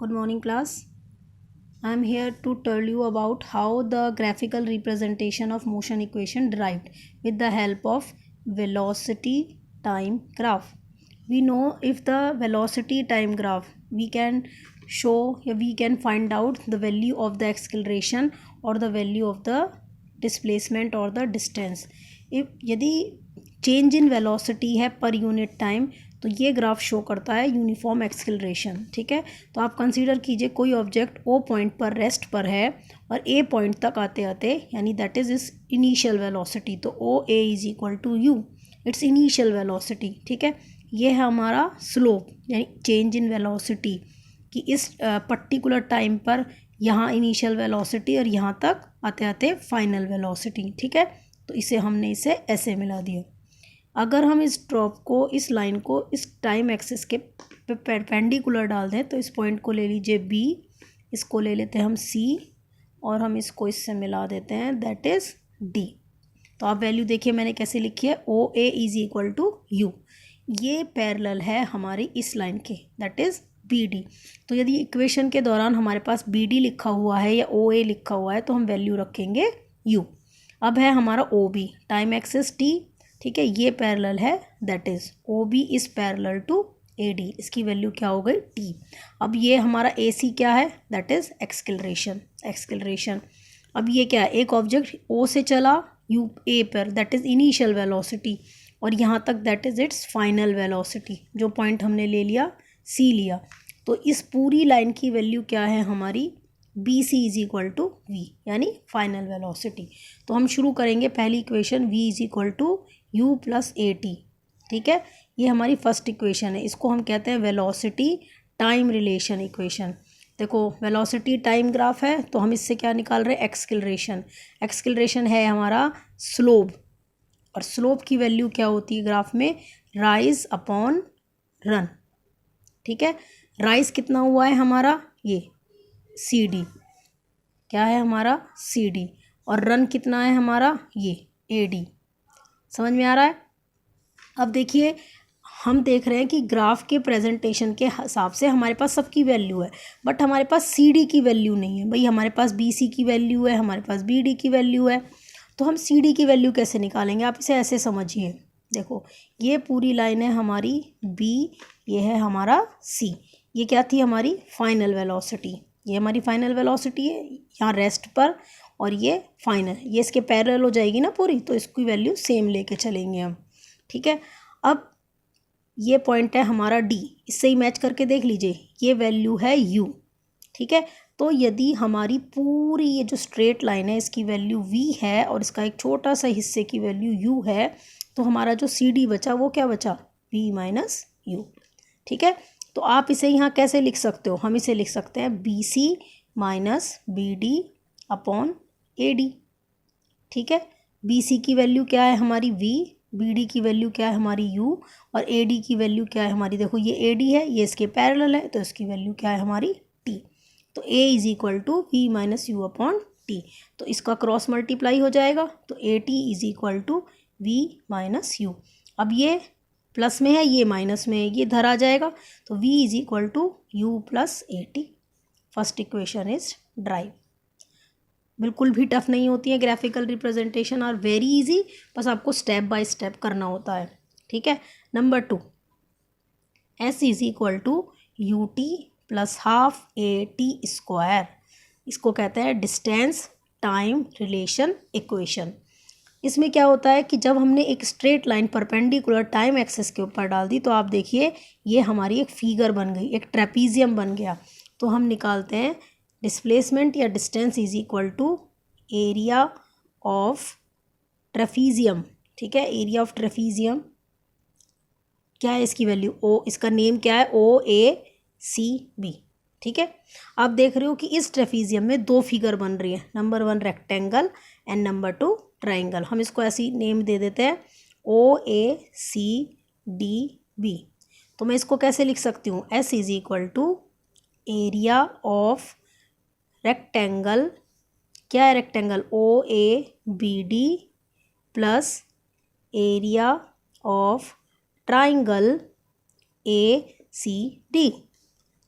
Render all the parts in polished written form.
Good morning, class. I am here to tell you about how the graphical representation of motion equation derived with the help of velocity time graph. We know if the velocity time graph we can find out the value of the acceleration or the value of the displacement or the distance. if यदि change in velocity है per unit time तो ये graph show करता है uniform acceleration. ठीक है, तो आप कंसीडर कीजिए कोई ऑब्जेक्ट ओ पॉइंट पर रेस्ट पर है और ए पॉइंट तक आते आते यानी दैट इज़ इस इनिशियल वेलोसिटी. तो O A is equal to u, it's initial velocity. ठीक है, ये है हमारा स्लोप यानी चेंज इन वेलोसिटी कि इस पर्टिकुलर टाइम पर यहाँ इनिशियल वेलोसिटी और यहाँ तक आते आते फाइनल वेलोसिटी. ठीक है, तो इसे ऐसे मिला दिया. अगर हम इस ड्रॉप को, इस लाइन को इस टाइम एक्सिस के परपेंडिकुलर डाल दें तो इस पॉइंट को ले लीजिए बी, इसको ले लेते हैं हम सी और हम इसको इससे मिला देते हैं दैट इज़ डी. तो आप वैल्यू देखिए मैंने कैसे लिखी है, ओ A is equal to you. ये पैरेलल है हमारी इस लाइन के दैट इज़ बी डी. तो यदि इक्वेशन के दौरान हमारे पास बी डी लिखा हुआ है या ओ ए लिखा हुआ है तो हम वैल्यू रखेंगे यू. अब है हमारा O B time axis T. ठीक है, ये पैरेलल है that is O B is parallel to A D. इसकी वैल्यू क्या हो गई टी. अब ये हमारा ए सी क्या है दैट इज़ एक्सेलरेशन. अब ये क्या है, एक ऑब्जेक्ट ओ से चला यू ए पर दैट इज़ इनिशियल वेलोसिटी और यहाँ तक that is it's final velocity. जो पॉइंट हमने ले लिया सी लिया, तो इस पूरी लाइन की वैल्यू क्या है हमारी B C is equal to V यानी फाइनल वेलोसिटी. तो हम शुरू करेंगे पहली equation V is equal to U plus A T. ठीक है, ये हमारी फर्स्ट इक्वेशन है. इसको हम कहते हैं वेलोसिटी टाइम रिलेशन इक्वेशन. देखो वेलोसिटी टाइम ग्राफ है तो हम इससे क्या निकाल रहे हैं एक्सेलरेशन. एक्सेलरेशन है हमारा स्लोप और स्लोप की वैल्यू क्या होती है ग्राफ में राइज अपॉन रन. ठीक है, राइज कितना हुआ है हमारा ये सी डी, क्या है हमारा सी डी, और रन कितना है हमारा ये ए डी. समझ में आ रहा है. अब देखिए हम देख रहे हैं कि ग्राफ के प्रेजेंटेशन के हिसाब से हमारे पास सबकी वैल्यू है बट हमारे पास सी डी की वैल्यू नहीं है. भाई हमारे पास बी सी की वैल्यू है, हमारे पास बी डी की वैल्यू है, तो हम सी डी की वैल्यू कैसे निकालेंगे. आप इसे ऐसे समझिए, देखो ये पूरी लाइन है हमारी बी, ये है हमारा सी. ये क्या थी हमारी फाइनल वेलोसिटी, ये हमारी फाइनल वेलोसिटी है यहाँ रेस्ट पर और ये फाइनल, ये इसके पैरेलल हो जाएगी ना पूरी, तो इसकी वैल्यू सेम लेके चलेंगे हम. ठीक है, अब ये पॉइंट है हमारा डी, इससे ही मैच करके देख लीजिए ये वैल्यू है यू. ठीक है, तो यदि हमारी पूरी ये जो स्ट्रेट लाइन है इसकी वैल्यू वी है और इसका एक छोटा सा हिस्से की वैल्यू यू है तो हमारा जो सी डी बचा वो क्या बचा वी माइनस यू. ठीक है, तो आप इसे यहाँ कैसे लिख सकते हो, हम इसे लिख सकते हैं B C minus B D upon A D. ठीक है, बी सी की वैल्यू क्या है हमारी वी, बी डी की वैल्यू क्या है हमारी यू और ए डी की वैल्यू क्या है हमारी, देखो ये ए डी है ये इसके पैरेलल है तो इसकी वैल्यू क्या है हमारी टी. तो a is equal to v minus you upon T. तो इसका क्रॉस मल्टीप्लाई हो जाएगा तो a t is equal to v minus u. अब ये प्लस में है ये माइनस में है, ये इधर आ जाएगा तो v is equal to U plus A T. First equation is derive. बिल्कुल भी टफ नहीं होती है graphical representation, are very easy, बस आपको स्टेप बाय स्टेप करना होता है. ठीक है, number 2 s is equal to U T plus half A T square. इसको कहते हैं डिस्टेंस टाइम रिलेशन इक्वेशन. इसमें क्या होता है कि जब हमने एक straight line perpendicular time axis के ऊपर डाल दी तो आप देखिए ये हमारी एक फिगर बन गई, एक ट्रेपीजियम बन गया. तो हम निकालते हैं डिस्प्लेसमेंट या distance is equal to area of trapezium. ठीक है, एरिया ऑफ ट्रेपीजियम क्या है इसकी वैल्यू ओ, इसका नेम क्या है ओ ए सी बी. ठीक है, आप देख रहे हो कि इस ट्रेपीजियम में दो फिगर बन रही है, number 1 rectangle and number 2 triangle. हम इसको ऐसी नेम दे देते हैं ओ ए सी डी बी. तो मैं इसको कैसे लिख सकती हूँ, S is equal to area of rectangle, क्या है rectangle O A B D plus area of triangle A C D.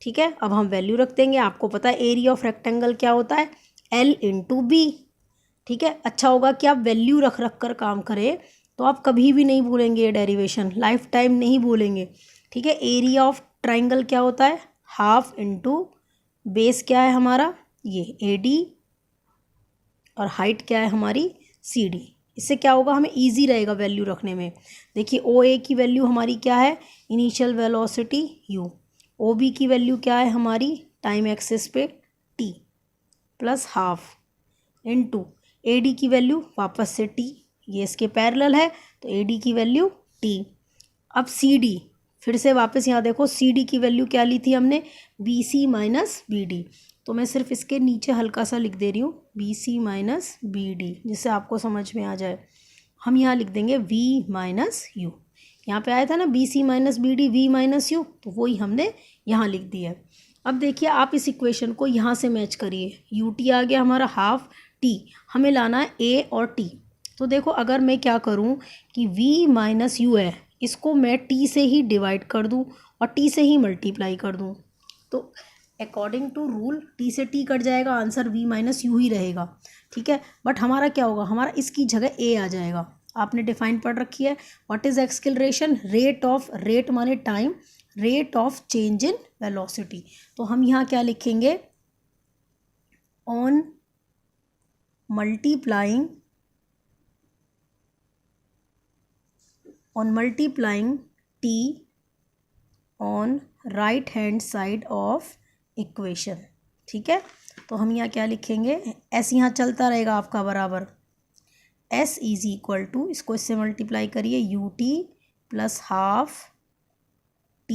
ठीक है, अब हम वैल्यू रख देंगे। आपको पता है एरिया ऑफ रेक्टेंगल क्या होता है, L इंटू बी। ठीक है, अच्छा होगा कि आप वैल्यू रख रख कर काम करें, तो आप कभी भी नहीं भूलेंगे ये डेरिवेशन, लाइफ टाइम नहीं भूलेंगे। ठीक है, एरिया ऑफ ट्राइंगल क्या होता है, हाफ इंटू बेस क्या है हमारा ये AD, और हाइट क्या है हमारी CD। इससे क्या होगा, हमें इजी रहेगा वैल्यू रखने में। देखिए OA की वैल्यू हमारी क्या है, इनिशियल वेलोसिटी U, OB की वैल्यू क्या है हमारी टाइम एक्सिस पे T plus half, into AD की वैल्यू वापस से T, ये इसके पैरेलल है तो AD की वैल्यू T। अब CD फिर से वापस यहाँ देखो, CD की वैल्यू क्या ली थी हमने, BC माइनस BD। तो मैं सिर्फ इसके नीचे हल्का सा लिख दे रही हूँ BC माइनस BD, जिससे आपको समझ में आ जाए। हम यहाँ लिख देंगे V माइनस U। यहाँ पे आया था ना BC minus BD V minus U, तो वही हमने यहाँ लिख दिया है। अब देखिए आप इस इक्वेशन को यहाँ से मैच करिए, UT आ गया हमारा हाफ T, हमें लाना है A और T। तो देखो अगर मैं क्या करूँ कि V माइनस U है, इसको मैं T से ही डिवाइड कर दूँ और T से ही मल्टीप्लाई कर दूँ, तो अकॉर्डिंग टू रूल T से T कट जाएगा, आंसर V माइनस U ही रहेगा। ठीक है, बट हमारा क्या होगा, हमारा इसकी जगह A आ जाएगा। आपने डिफाइन पढ़ रखी है, what is acceleration, rate of, rate माने time, rate of change in velocity. तो हम यहाँ क्या लिखेंगे, on multiplying T on right hand side of equation. ठीक है, तो हम यहाँ क्या लिखेंगे, S यहाँ चलता रहेगा आपका बराबर, S इज इक्वल टू, इसको इससे मल्टीप्लाई करिए, UT plus half T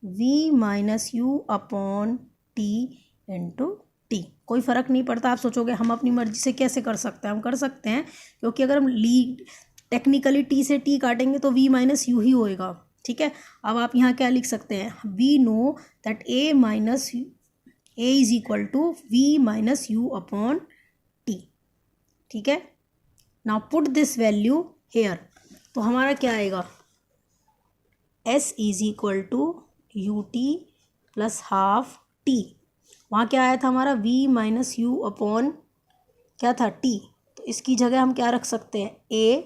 V minus U upon T into T। कोई फ़र्क नहीं पड़ता। आप सोचोगे हम अपनी मर्जी से कैसे कर सकते हैं, हम कर सकते हैं, क्योंकि अगर हम टेक्निकली T से T काटेंगे तो V माइनस U ही होएगा। ठीक है, अब आप यहाँ क्या लिख सकते हैं, we know that A is equal to V minus U upon T। ठीक है, now put this value here, तो हमारा क्या आएगा, S is equal to UT plus half T। वहाँ क्या आया था हमारा V माइनस U अपॉन क्या था T, तो इसकी जगह हम क्या रख सकते हैं A,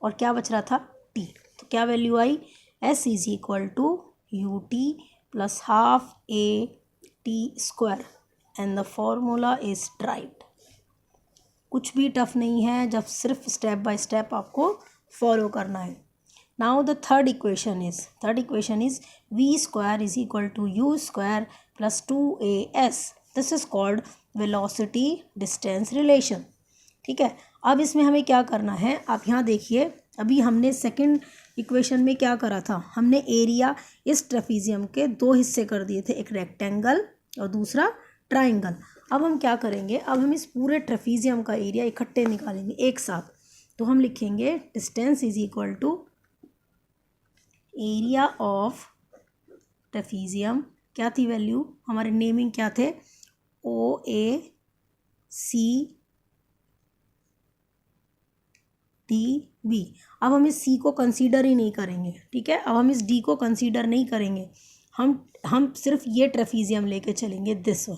और क्या बच रहा था T। तो क्या वैल्यू आई, S is equal to UT plus half AT square, and the formula is derived. कुछ भी टफ नहीं है, जब सिर्फ स्टेप बाय स्टेप आपको फॉलो करना है। Now the third equation is V square is equal to U square plus 2AS। This is called velocity distance relation. ठीक है, अब इसमें हमें क्या करना है, आप यहाँ देखिए, अभी हमने सेकंड इक्वेशन में क्या करा था, हमने एरिया इस ट्रेपीजियम के दो हिस्से कर दिए थे, एक रेक्टेंगल और दूसरा ट्राइंगल। अब हम क्या करेंगे, अब हम इस पूरे ट्रेपीजियम का एरिया इकट्ठे निकालेंगे एक साथ। तो हम लिखेंगे distance is equal to area of trapezium, क्या थी वैल्यू, हमारे नेमिंग क्या थे, OACDB। अब हम इस C को कंसीडर ही नहीं करेंगे। ठीक है, अब हम इस D को कंसीडर नहीं करेंगे, हम सिर्फ ये ट्रेपीजियम लेके चलेंगे, दिस वन।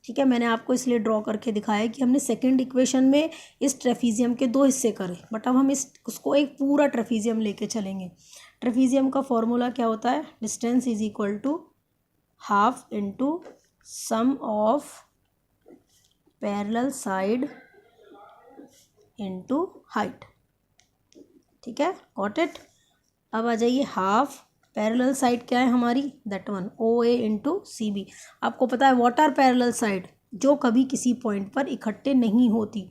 ठीक है, मैंने आपको इसलिए ड्रॉ करके दिखाया कि हमने सेकंड इक्वेशन में इस ट्रेपीजियम के दो हिस्से करे, बट अब हम उसको एक पूरा ट्रेपीजियम लेके चलेंगे। ट्रेपीजियम का फॉर्मूला क्या होता है, distance is equal to half into sum of parallel side into height. ठीक है, गॉट इट। अब आ जाइए, हाफ पैरेलल साइड क्या है हमारी, that one OA into CB। आपको पता है व्हाट आर पैरेलल साइड, जो कभी किसी पॉइंट पर इकट्ठे नहीं होती।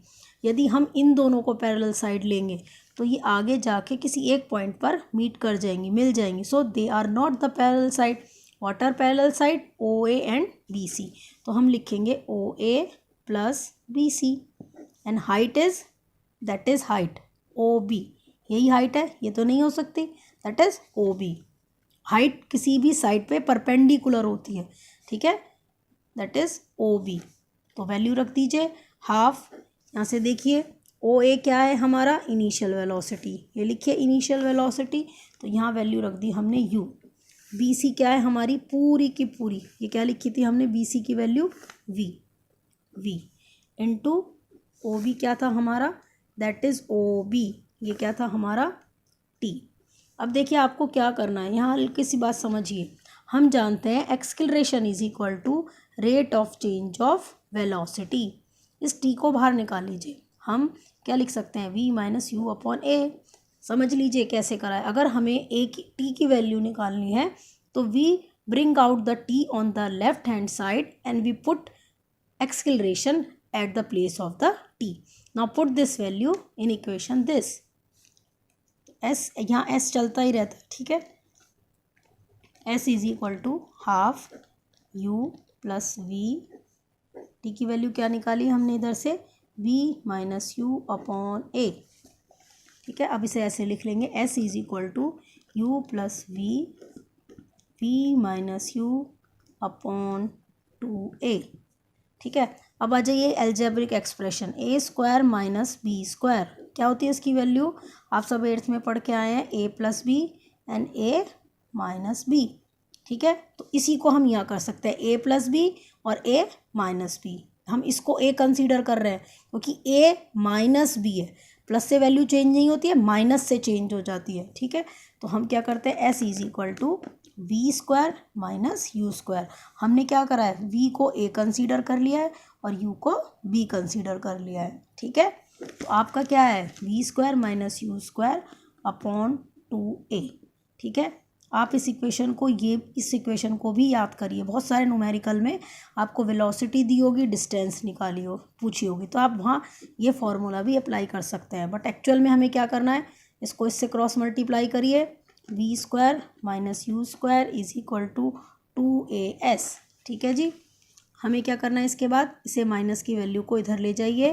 यदि हम इन दोनों को पैरेलल साइड लेंगे तो ये आगे जाके किसी एक पॉइंट पर मीट कर जाएंगी, मिल जाएंगी, so they are not the parallel side. What are parallel side, OA and BC। तो हम लिखेंगे OA plus BC, and height is, that is height OB। यही हाइट है, ये तो नहीं हो सकती, दैट इज OB। हाइट किसी भी साइड पे परपेंडिकुलर होती है। ठीक है, दैट इज OB। तो वैल्यू रख दीजिए हाफ। यहाँ से देखिए OA क्या है हमारा, इनिशियल वेलोसिटी, ये लिखिए इनिशियल वेलोसिटी, तो यहाँ वैल्यू रख दी हमने U। बी सी क्या है हमारी पूरी की पूरी, ये क्या लिखी थी हमने, बी सी की value V into O B क्या था हमारा, दैट इज़ ओ बी, ये क्या था हमारा टी। अब देखिए आपको क्या करना है, यहाँ हल्की सी बात समझिए। हम जानते हैं acceleration is equal to rate of change of velocity. इस टी को बाहर निकाल लीजिए, हम क्या लिख सकते हैं, V minus you upon A. समझ लीजिए कैसे कराए। अगर हमें ए की टी की वैल्यू निकालनी है तो we bring out the T on the left hand side and we put acceleration at the place of the t. Now put this value in equation this. s यहाँ s चलता ही रहता है, ठीक है। s is equal to half u plus V, t की value क्या निकाली हमने इधर से, v minus you upon a, ठीक है। अब इसे ऐसे लिख लेंगे, s is equal to u plus v minus you upon 2a, ठीक है। अब आ जाइए algebraic expression, A square minus B square क्या होती है इसकी वैल्यू, आप सब 8th में पढ़ के आए हैं, A plus B and A minus B, ठीक है। तो इसी को हम यहाँ कर सकते हैं, ए प्लस बी और ए माइनस बी। हम इसको ए कंसीडर कर रहे हैं क्योंकि ए माइनस बी है, प्लस से वैल्यू चेंज नहीं होती है, माइनस से चेंज हो जाती है, ठीक है। तो हम क्या करते हैं, S is equal to V square minus you square. हमने क्या करा है, वी को ए कंसीडर कर लिया है और यू को बी कंसीडर कर लिया है, ठीक है। तो आपका क्या है, V square minus you square upon 2a, ठीक है। आप इस इक्वेशन को भी याद करिए। बहुत सारे न्यूमेरिकल में आपको वेलोसिटी दी होगी, डिस्टेंस निकाली हो पूछी होगी, तो आप वहाँ ये फॉर्मूला भी अप्लाई कर सकते हैं। बट एक्चुअल में हमें क्या करना है, इसको इससे क्रॉस मल्टीप्लाई करिए, v square minus you square is equal to 2as, ठीक है जी। हमें क्या करना है, इसके बाद इसे माइनस की वैल्यू को इधर ले जाइए,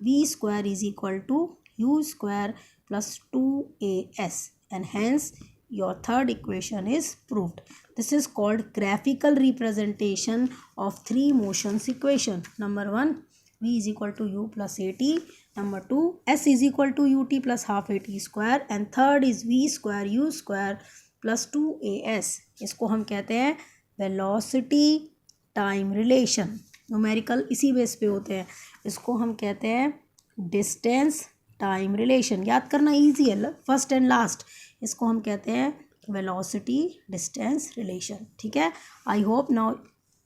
v square is equal to u square plus 2as and hence your third equation is proved. This is called graphical representation of three motions equation. Number 1, v is equal to u plus at. Number 2, s is equal to ut plus half at square. And third is v square u square plus 2as. इसको हम कहते हैं velocity time relation. Numerical इसी base पे होते हैं। इसको हम कहते हैं distance time relation. याद करना ईजी है, फर्स्ट एंड लास्ट। इसको हम कहते हैं वेलोसिटी डिस्टेंस रिलेशन, ठीक है। I hope now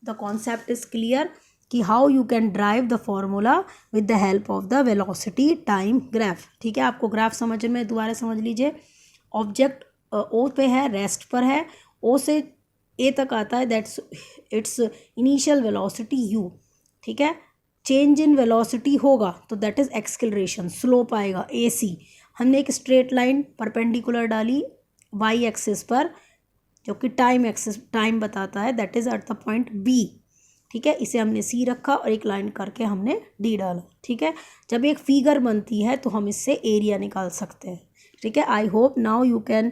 the concept is clear कि how you can drive the formula with the help of the velocity time graph, ठीक है। आपको ग्राफ समझ में, दोबारा समझ लीजिए। ऑब्जेक्ट ओ पे है, रेस्ट पर है, ओ से ए तक आता है, that's it's initial velocity you, ठीक है। चेंज इन वेलोसिटी होगा तो दैट इज एक्सलरेशन, स्लोप आएगा ए सी। हमने एक स्ट्रेट लाइन परपेंडिकुलर डाली वाई एक्सिस पर जो कि टाइम बताता है, that is at the point B, ठीक है। इसे हमने सी रखा और एक लाइन करके हमने डी डाला, ठीक है। जब एक फिगर बनती है तो हम इससे एरिया निकाल सकते हैं, ठीक है। I hope now you can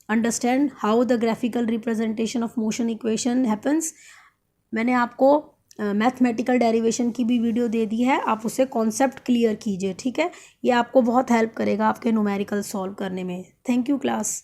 understand how the graphical representation of motion equation happens. मैंने आपको मैथमेटिकल डेरिवेशन की भी वीडियो दे दी है, आप उसे कॉन्सेप्ट क्लियर कीजिए, ठीक है। ये आपको बहुत हेल्प करेगा आपके न्यूमेरिकल सॉल्व करने में। Thank you class.